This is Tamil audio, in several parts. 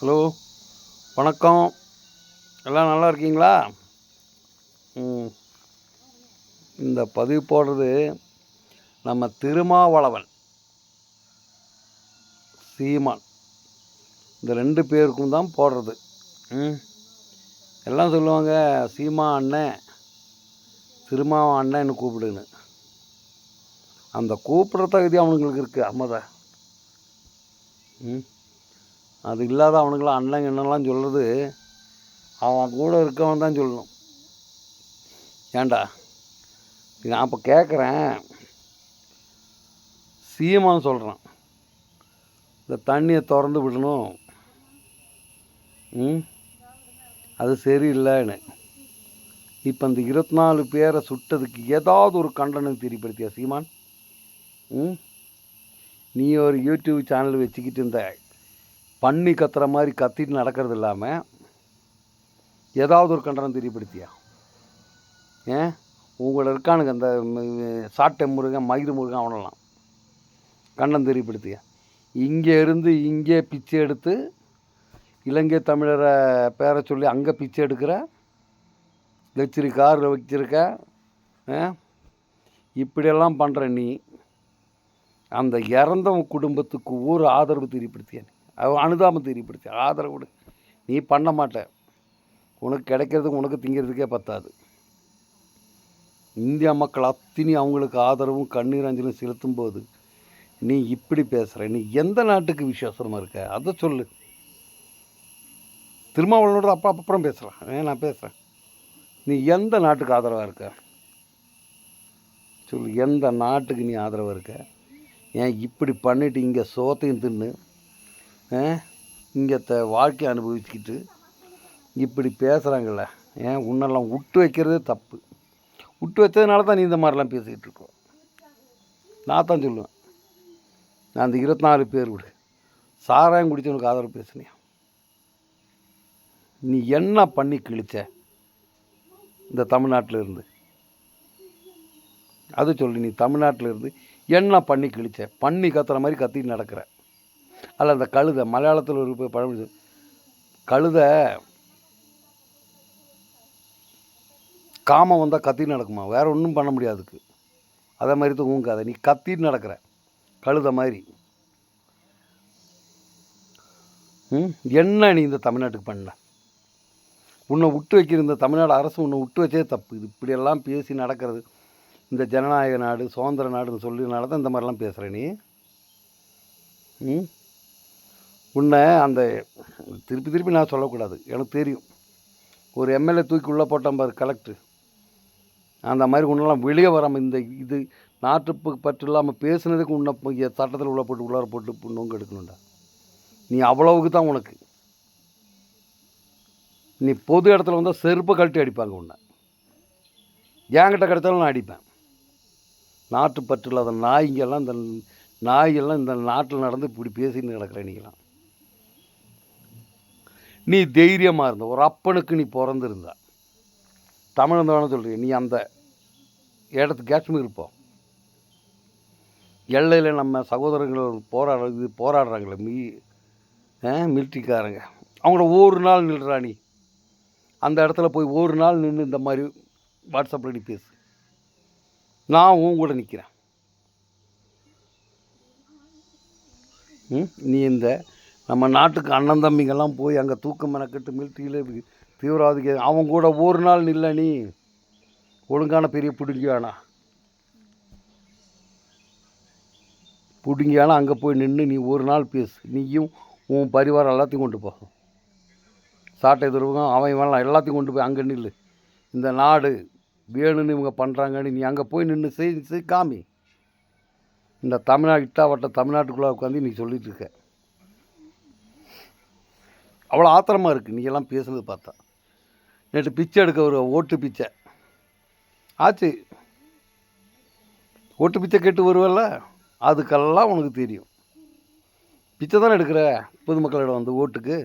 ஹலோ, வணக்கம். எல்லாம் நல்லா இருக்கீங்களா? இந்த பதிவு போடுறது நம்ம திருமாவளவன், சீமான் இந்த 2 பேருக்கும் தான் போடுறது. எல்லாம் சொல்லுவாங்க, சீமா அண்ணன், திருமாவ அண்ணன்னு கூப்பிடுன்னு. அந்த கூப்பிட்ற தகுதி அவனுங்களுக்கு இருக்குது. அம்மதை அது இல்லாத அவனுங்களாம் அண்ணன் என்னெல்லாம் சொல்கிறது, அவன் கூட இருக்கவன் தான் சொல்லணும். ஏண்டா நான் இப்போ கேட்குறேன், சீமான் சொல்கிறான் இந்த தண்ணியை திறந்து விடணும், அது சரியில்லைன்னு. இப்போ இந்த 24 பேரை சுட்டதுக்கு ஏதாவது ஒரு கண்டனம் தெரியப்படுத்தியா சீமான்? நீ ஒரு யூடியூப் சேனல் வச்சுக்கிட்டு இந்த பண்ணி கத்துற மாதிரி கத்திட்டு நடக்கிறது இல்லாமல் ஏதாவது ஒரு கண்டனம் தெரியப்படுத்தியா? உங்களை இருக்கானுங்க அந்த சாட்டை முருகன், மயிறு முருகன், அவனெல்லாம் கண்டனம் தெரியப்படுத்தியா? இங்கே இருந்து இங்கே பிச்சை எடுத்து இலங்கை தமிழரை பேரை சொல்லி அங்கே பிச்சை எடுக்கிற காரில் வச்சிருக்க, இப்படியெல்லாம் பண்ணுற நீ அந்த இறந்தவன் குடும்பத்துக்கு ஒரு ஆதரவு தெரியப்படுத்திய, அனுதாபம் தெரியப்படுத்திய, ஆதரவு நீ பண்ண மாட்ட. உனக்கு கிடைக்கிறதுக்கு உனக்கு திங்கிறதுக்கே பத்தாது. இந்தியா மக்கள் அத்தனை அவங்களுக்கு ஆதரவும் கண்ணீர் அஞ்சலும் செலுத்தும் போது நீ இப்படி பேசுகிற. நீ எந்த நாட்டுக்கு விசுவாசமாக இருக்க அதை சொல்லு. திருமாவளவனோட அப்புறம் பேசலாம், நான் பேசுகிறேன். நீ எந்த நாட்டுக்கு ஆதரவாக இருக்க சொல்லு. எந்த நாட்டுக்கு நீ ஆதரவாக இருக்க? ஏன் இப்படி பண்ணிவிட்டு இங்கே சோத்தையும் தின்னு இங்கே வாழ்க்கையை அனுபவிச்சுக்கிட்டு இப்படி பேசுகிறாங்கள்ல, உன்னெல்லாம் விட்டு வைக்கிறதே தப்பு. விட்டு வச்சதுனால தான் நீ இந்த மாதிரிலாம் பேசிக்கிட்டு இருக்கோம். நான் தான் சொல்லுவேன், நான் அந்த 24 பேர் விடு சாராயம் குடித்தவனுக்கு ஆதரவு பேசுனியா? நீ என்ன பண்ணி கிழிச்ச இந்த தமிழ்நாட்டில் இருந்து? அது சொல்லு. நீ தமிழ்நாட்டில் இருந்து என்ன பண்ணி கிழிச்ச? பண்ணி கத்துற மாதிரி கத்திட்டு நடக்கிற. அல்ல அந்த கழுதை, மலையாளத்தில் ஒரு பழமொழி, கழுதை காமம் வந்தால் கத்திட்டு நடக்குமா? வேற ஒன்றும் பண்ண முடியாதுக்கு. அதே மாதிரி தான் உன் கதை. நீ கத்திட்டு நடக்கிற கழுதை மாதிரி. என்ன நீ இந்த தமிழ்நாட்டுக்கு பண்ண? உன்னை விட்டு வைக்கிற இந்த தமிழ்நாடு அரசு உன்னை விட்டு வச்சே தப்பு. இது இப்படியெல்லாம் பேசி நடக்கிறது. இந்த ஜனநாயக நாடு, சுதந்திர நாடுன்னு சொல்லினால தான் இந்த மாதிரிலாம் பேசுகிற நீ. உன்னை அந்த திருப்பி திருப்பி நான் சொல்லக்கூடாது, எனக்கு தெரியும். ஒரு எம்எல்ஏ தூக்கி உள்ளே போட்டான் பாரு, கலெக்டர், அந்த மாதிரி உன்னெல்லாம் வெளியே வராமல் இந்த இது நாட்டு பற்று இல்லாமல் பேசுனதுக்கு உன்னை சட்டத்தில் உள்ள போட்டு உள்ளார போட்டு நோங்க எடுக்கணும்டா. நீ அவ்வளவுக்கு தான் உனக்கு. நீ பொது இடத்துல வந்தால் செருப்பை கழட்டி அடிப்பாங்க உன்னை. என்கிட்ட கிடைச்சாலும் நான் அடிப்பேன். நாட்டு பற்று இல்லாத நாய்ங்கெல்லாம், இந்த நாய்கள்லாம் இந்த நாட்டில் நடந்து இப்படி பேசின்னு கிடக்கிற நீங்களாம். நீ தைரியமாக இருந்த ஒரு அப்பனுக்கு நீ பிறந்திருந்தா, தமிழ் வேணும் சொல்கிறீங்க, நீ அந்த இடத்துக்கு காஷ்மீர் இருப்போ. எல்லையில் நம்ம சகோதரர்கள் போராடுறாங்களே மிலிட்ரிக்காரங்க, அவங்கள ஒரு நாள் நில்றா. நீ அந்த இடத்துல போய் ஒரு நாள் நின்று இந்த மாதிரி வாட்ஸ்அப்பில் நீ பேசு. நான் உன் கூட நிற்கிறேன். நீ இந்த நம்ம நாட்டுக்கு அண்ணன் தம்பிங்கெல்லாம் போய் அங்கே தூக்கம் மெனக்கட்டு மிலிட்ரியில் தீவிரவாதிக்கு அவன் கூட ஒரு நாள் நில்ல. நீ ஒழுங்கான பெரிய பிடுங்கியானா அங்கே போய் நின்று நீ ஒரு நாள் பேசு. நீயும் உன் பரிவாரம் எல்லாத்தையும் கொண்டு போ. சாட்டை துருவகம் அவன் வேணாம், எல்லாத்தையும் கொண்டு போய் அங்கே நில்லு. இந்த நாடு வேணும்னு இவங்க பண்ணுறாங்கன்னு நீ அங்கே போய் நின்று செய் காமி. இந்த தமிழ்நாடு இட்டாவட்ட தமிழ்நாட்டுக்குள்ளே உட்காந்து நீ சொல்லிகிட்டு இருக்க. அவ்வளோ ஆத்திரமாக இருக்குது நீ எல்லாம் பேசுனது பார்த்தா. நேற்று பிச்சை எடுக்க ஒரு ஓட்டு பிச்சை ஆச்சு. ஓட்டு பிச்சை கேட்டு வருவல்ல, அதுக்கெல்லாம் உனக்கு தெரியும். பிச்சை தானே எடுக்கிற பொதுமக்களிடம் வந்து ஓட்டுக்கு.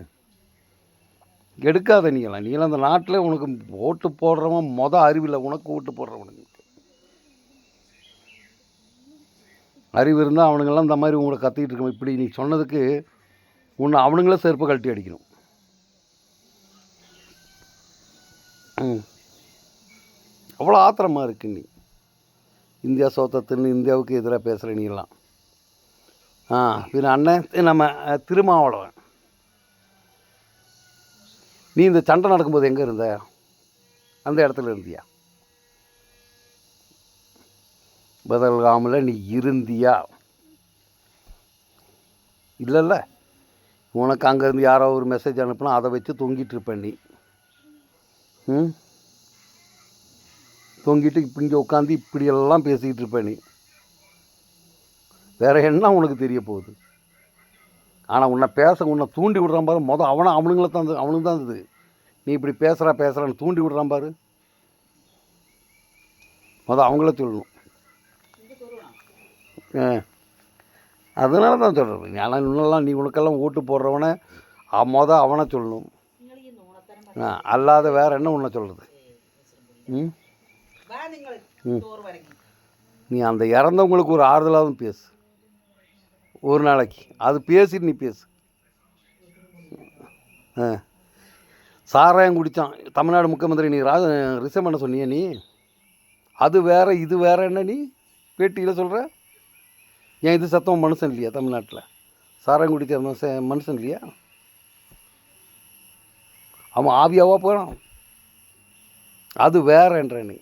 எடுக்காத நீங்களாம் அந்த நாட்டில் உனக்கு ஓட்டு போடுறவன் அறிவில்லை. உனக்கு ஓட்டு போடுறவனுக்கு அறிவு இருந்தால் அவனுங்கெல்லாம் இந்த மாதிரி உங்களை கத்திக்கிட்டு இருக்கோம். இப்படி நீ சொன்னதுக்கு உன்னை அவனுங்களே செருப்பு கழட்டி அடிக்கணும். அவ்வளோ ஆத்திரமாக இருக்கு நீ. இந்தியா சோத்தத்துன்னு இந்தியாவுக்கு எதிராக பேசுகிற நீ எல்லாம். பின்ன அண்ணன் நம்ம திருமாவளவன், நீ இந்த சண்டை நடக்கும்போது எங்கே இருந்த? அந்த இடத்துல இருந்தியா? பதல்காமில் நீ இருந்தியா? இல்லைல்ல. உனக்கு அங்கேருந்து யாரோ ஒரு மெசேஜ் அனுப்புனா அதை வச்சு தொங்கிட்டு இருப்பேன் நீ. தொங்கிட்டு இங்கே உட்காந்து இப்படியெல்லாம் பேசிக்கிட்டு இருப்பேன் நீ. வேறு என்ன உனக்கு தெரிய போகுது? ஆனால் உன்னை தூண்டி விடுறான் பாரு. அவனுங்களுக்கு தான் இருந்தது. நீ இப்படி பேசுகிறான்னு தூண்டி விடுறான் பாரு. அவங்கள சொல்லணும். அதனால தான் சொல்கிறது. ஆனால் இன்னெல்லாம் நீ உனக்கெல்லாம் ஓட்டு போடுறவனை அவனை சொல்லணும். அல்லாத வேறு என்ன உன்னை சொல்கிறது? நீ அந்த இறந்தவங்களுக்கு ஒரு ஆறுதலாகவும் பேசு ஒரு நாளைக்கு. அது பேசிட்டு நீ பேசு. சாராயம் குடித்தான் தமிழ்நாடு முக்கியமந்திரி, நீ ரிசைன் பண்ண சொன்னிய நீ? அது வேற இது வேற என்ன நீ பேட்டியில் சொல்கிற? ஏன் இது சத்தம் மனுஷன் இல்லையா? தமிழ்நாட்டில் சாராயம் குடித்த மனுஷன் இல்லையா? அவன் ஆவியாவா போகிறான். அது வேறன்ற நீ.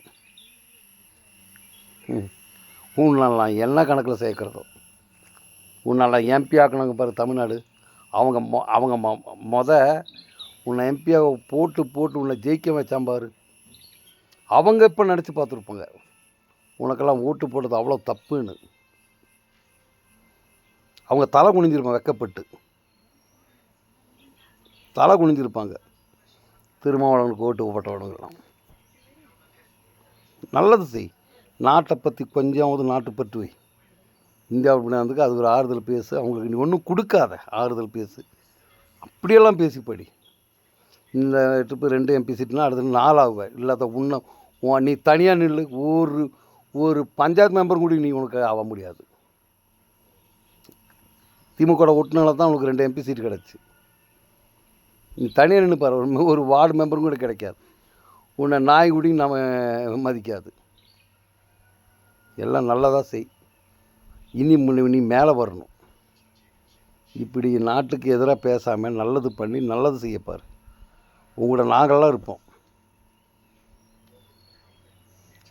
உன்னெல்லாம் என்ன கணக்கில் சேர்க்குறதோ. உன்னெல்லாம் எம்பி ஆக்கணுங்க பாரு தமிழ்நாடு. அவங்க உன்னை எம்பியாக போட்டு உன்னை ஜெயிக்க வச்சான் பாரு. அவங்க இப்போ நினச்சி பார்த்துருப்பாங்க உனக்கெல்லாம் ஓட்டு போடுறது அவ்வளோ தப்புன்னு. அவங்க தலை குனிஞ்சிருப்பாங்க, வெக்கப்பட்டு தலை குனிஞ்சிருப்பாங்க. திருமாவளவனுக்கு ஓட்டு போட்டவனுங்கெல்லாம் நல்லது செய். நாட்டை பற்றி கொஞ்சமாவது நாட்டுப்பற்று வை. இந்தியாவுக்கு அது ஒரு ஆறுதல் பேசு. அவங்களுக்கு நீ ஒன்றும் கொடுக்காத, ஆறுதல் பேசு. அப்படியெல்லாம் பேசி படி. இந்த ட்ரிப்பு 2 MP சீட்னா அடுத்து 4 ஆகுவேன். இல்லாத நீ தனியாக நில்லு. ஒரு பஞ்சாயத்து மெம்பர் கூட நீ உனக்கு ஆக முடியாது. திமுக ஒட்டுனால தான் உனக்கு 2 MP சீட் கிடச்சி. நீ தனியாக நின்று பாரு. ஒரு வார்டு மெம்பரும் கூட கிடைக்காது. உன்னை நாய் கூட நம்ம மதிக்காது. எல்லாம் நல்லதாக செய். நீ மேலே வரணும். இப்படி நாட்டுக்கு எதிராக பேசாமல் நல்லது பண்ணி நல்லது செய்யப்பார். உங்களோட நாங்கள்லாம் இருப்போம்.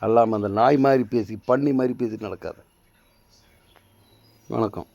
அல்லாமல் அந்த நாய் மாதிரி பேசி பண்ணி மாதிரி பேசி நடக்காது. வணக்கம்.